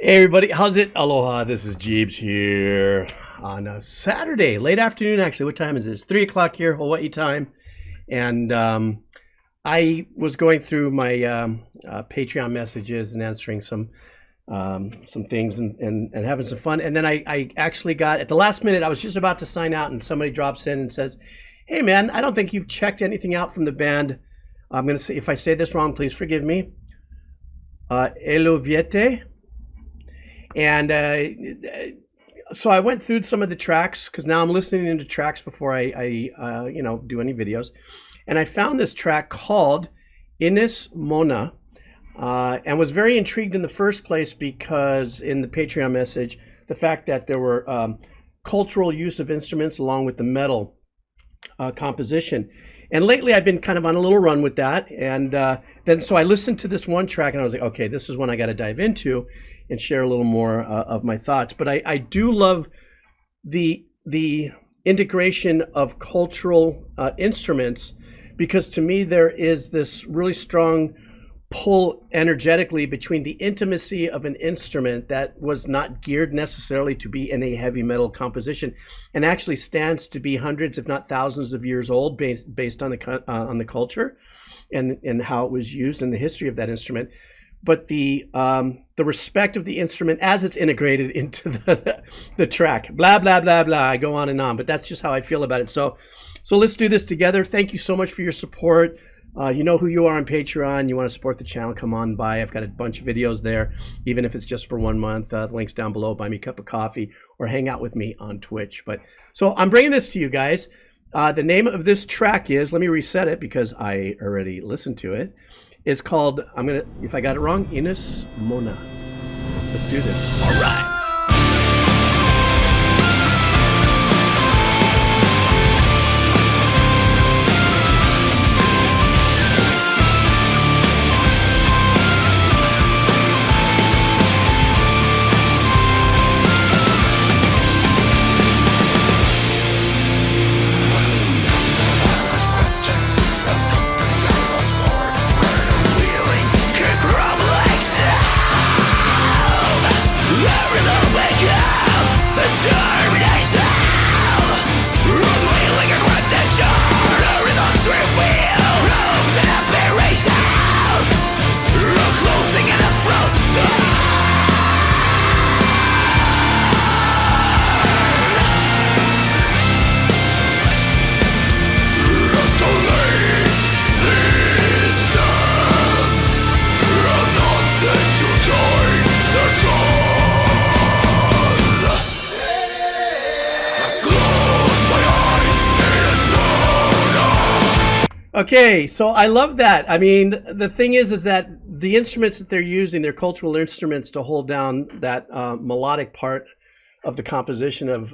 Hey everybody, how's it? Aloha, this is Jeeves here on a Saturday, late afternoon actually. What time is it? It's 3 o'clock here, Hawaii time. And I was going through my Patreon messages and answering some things and having some fun. And then I actually got, at the last minute, I was just about to sign out and somebody drops in and says, hey man, I don't think you've checked anything out from the band. I'm going to say, if I say this wrong, please forgive me. ELUVEITIE. And so I went through some of the tracks because now I'm listening into tracks before I do any videos. And I found this track called Ines Mona and was very intrigued in the first place because in the Patreon message, the fact that there were cultural use of instruments along with the metal composition. And lately I've been kind of on a little run with that. And then so I listened to this one track and I was like, okay, this is one I got to dive into and share a little more of my thoughts. But I do love the integration of cultural instruments because to me there is this really strong pull energetically between the intimacy of an instrument that was not geared necessarily to be in a heavy metal composition and actually stands to be hundreds if not thousands of years old based on the culture and how it was used in the history of that instrument, but the respect of the instrument as it's integrated into the track. Blah blah blah blah, I go on and on, but that's just how I feel about it. So let's do this together. Thank you so much for your support. You know who you are on Patreon. You want to support the channel, come on by. I've got a bunch of videos there, even if it's just for 1 month. The link's down below. Buy me a cup of coffee or hang out with me on Twitch. So I'm bringing this to you guys. The name of this track is, let me reset it because I already listened to it. It's called, if I got it wrong, Ines Mona. Let's do this. All right. Okay, so I love that. I mean, the thing is that the instruments that they're using, they're cultural instruments to hold down that melodic part of the composition of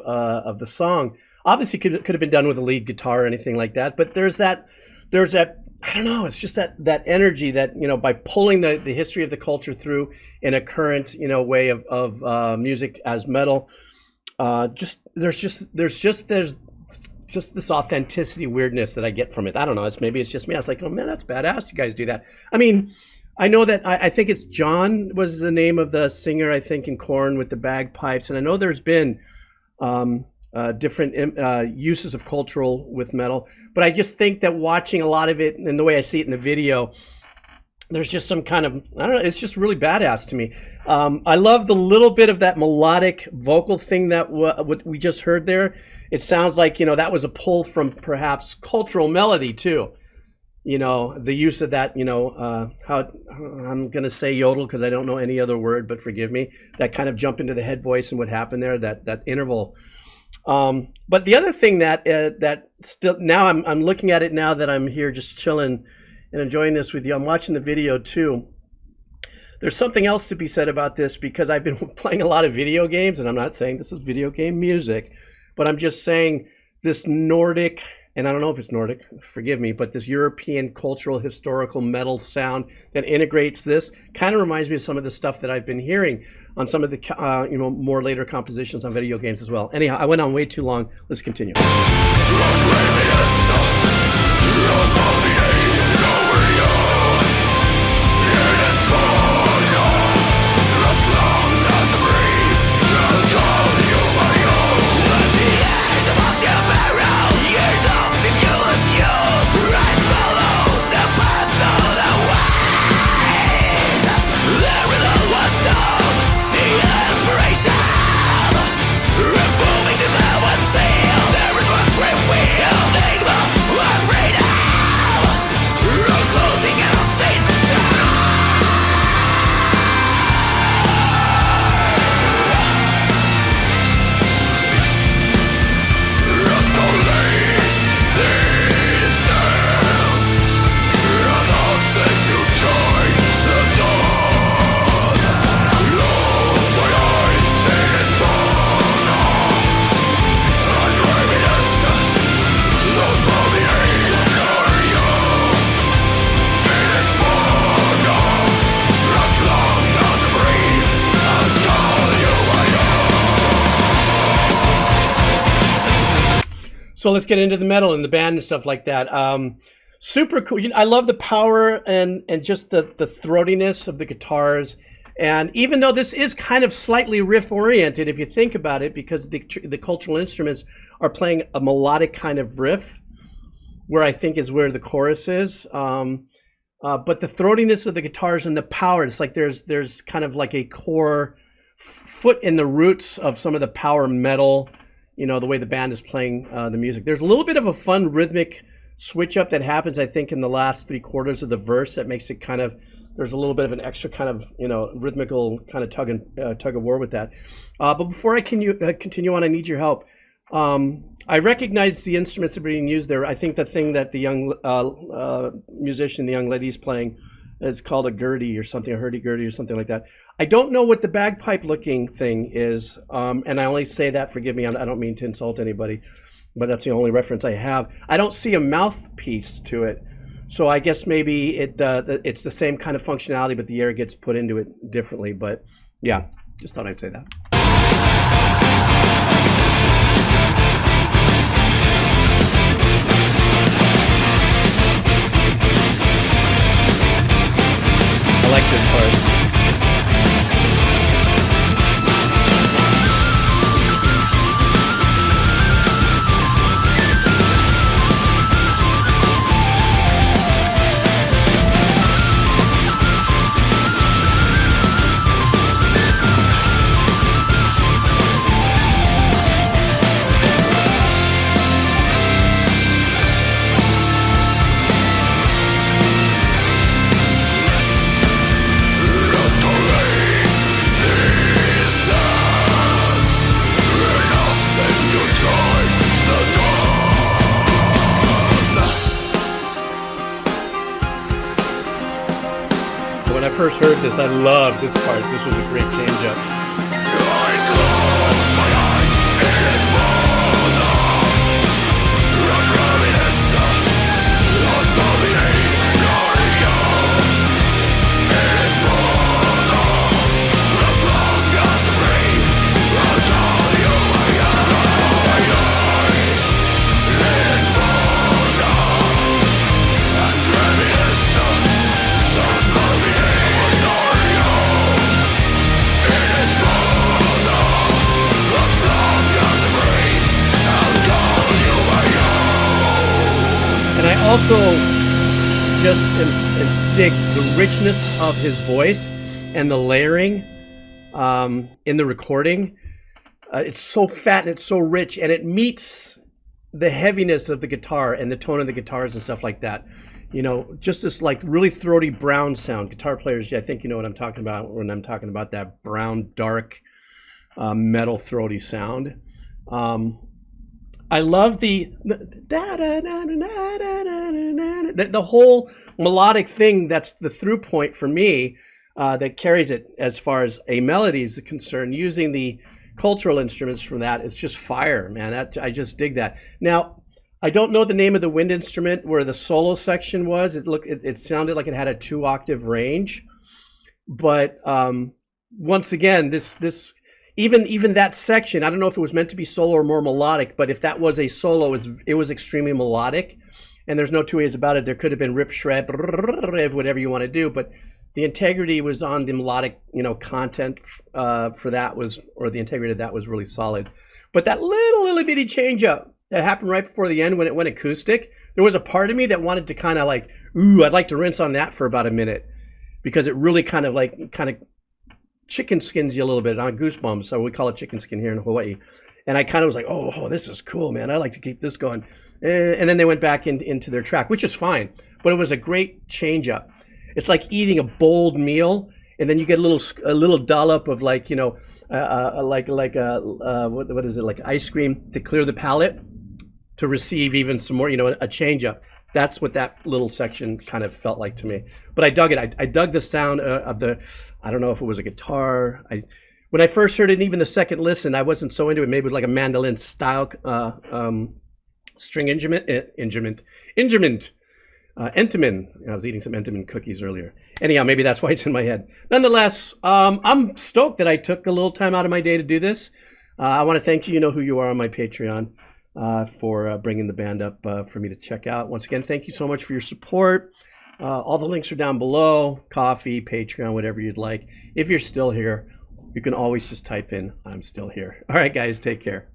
the song. Obviously, could have been done with a lead guitar or anything like that. But there's that. I don't know. It's just that energy that by pulling the history of the culture through in a current way of music as metal. There's just this authenticity weirdness that I get from it. I don't know. Maybe it's just me. I was like, oh man, that's badass. You guys do that. I mean, I know that I think it's John was the name of the singer, I think, in Korn with the bagpipes. And I know there's been different uses of cultural with metal, but I just think that watching a lot of it and the way I see it in the video, there's just some kind of, I don't know, it's just really badass to me. I love the little bit of that melodic vocal thing that what we just heard there. It sounds like, that was a pull from perhaps cultural melody too. The use of that, how I'm going to say yodel because I don't know any other word, but forgive me, that kind of jump into the head voice and what happened there, that interval. But the other thing that still, now I'm looking at it now that I'm here just chilling and enjoying this with you. I'm watching the video too. There's something else to be said about this because I've been playing a lot of video games, and I'm not saying this is video game music, but I'm just saying this Nordic, and I don't know if it's Nordic, forgive me, but this European cultural historical metal sound that integrates this kind of reminds me of some of the stuff that I've been hearing on some of the more later compositions on video games as well. Anyhow, I went on way too long. Let's continue. As long as So let's get into the metal and the band and stuff like that. Super cool. I love the power and just the throatiness of the guitars. And even though this is kind of slightly riff oriented, if you think about it, because the cultural instruments are playing a melodic kind of riff, where I think is where the chorus is. But the throatiness of the guitars and the power, it's like there's kind of like a core foot in the roots of some of the power metal, the way the band is playing the music. There's a little bit of a fun rhythmic switch up that happens, I think, in the last 3/4 of the verse that makes it kind of, there's a little bit of an extra kind of, rhythmical kind of tug of war with that. But before I continue on, I need your help. I recognize the instruments that are being used there. I think the thing that the young musician, the young lady's playing, is called a gurdy or something, a hurdy-gurdy or something like that. I don't know what the bagpipe-looking thing is, and I only say that, forgive me, I don't mean to insult anybody, but that's the only reference I have. I don't see a mouthpiece to it, so I guess maybe it's the same kind of functionality, but the air gets put into it differently. But yeah, just thought I'd say that. I like this part. When I first heard this, I loved this part. This was a great change-up. And I also just dig the richness of his voice and the layering in the recording. It's so fat and it's so rich, and it meets the heaviness of the guitar and the tone of the guitars and stuff like that. Just this like really throaty brown sound. Guitar players, I think you know what I'm talking about when I'm talking about that brown, dark, metal throaty sound. I love the whole melodic thing. That's the through point for me that carries it as far as a melody is concerned. Using the cultural instruments from that, it's just fire, man. I just dig that. Now, I don't know the name of the wind instrument where the solo section was. It sounded like it had a 2-octave range, but once again, this. Even that section, I don't know if it was meant to be solo or more melodic, but if that was a solo, it was extremely melodic, and there's no two ways about it. There could have been rip, shred, whatever you want to do, but the integrity was on the melodic, content for that or the integrity of that was really solid. But that little bitty change up that happened right before the end when it went acoustic, there was a part of me that wanted to kind of like, I'd like to rinse on that for about a minute, because it really kind of chicken skins you a little bit on Goosebumps. So we call it chicken skin here in Hawaii. And I kind of was like, oh, this is cool, man. I like to keep this going. And then they went back into their track, which is fine. But it was a great change up. It's like eating a bold meal, and then you get a little dollop of what is it, like ice cream to clear the palate, to receive even some more, a change up. That's what that little section kind of felt like to me. But I dug it. I dug the sound of I don't know if it was a guitar. When I first heard it, even the second listen, I wasn't so into it. Maybe like a mandolin style string instrument. Entenmann. I was eating some Entenmann cookies earlier. Anyhow, maybe that's why it's in my head. Nonetheless, I'm stoked that I took a little time out of my day to do this. I want to thank you. You know who you are on my Patreon. for bringing the band up for me to check out. Once again, thank you so much for your support. All the links are down below. Coffee, Patreon, whatever you'd like. If you're still here, you can always just type in, I'm still here. All right, guys, take care.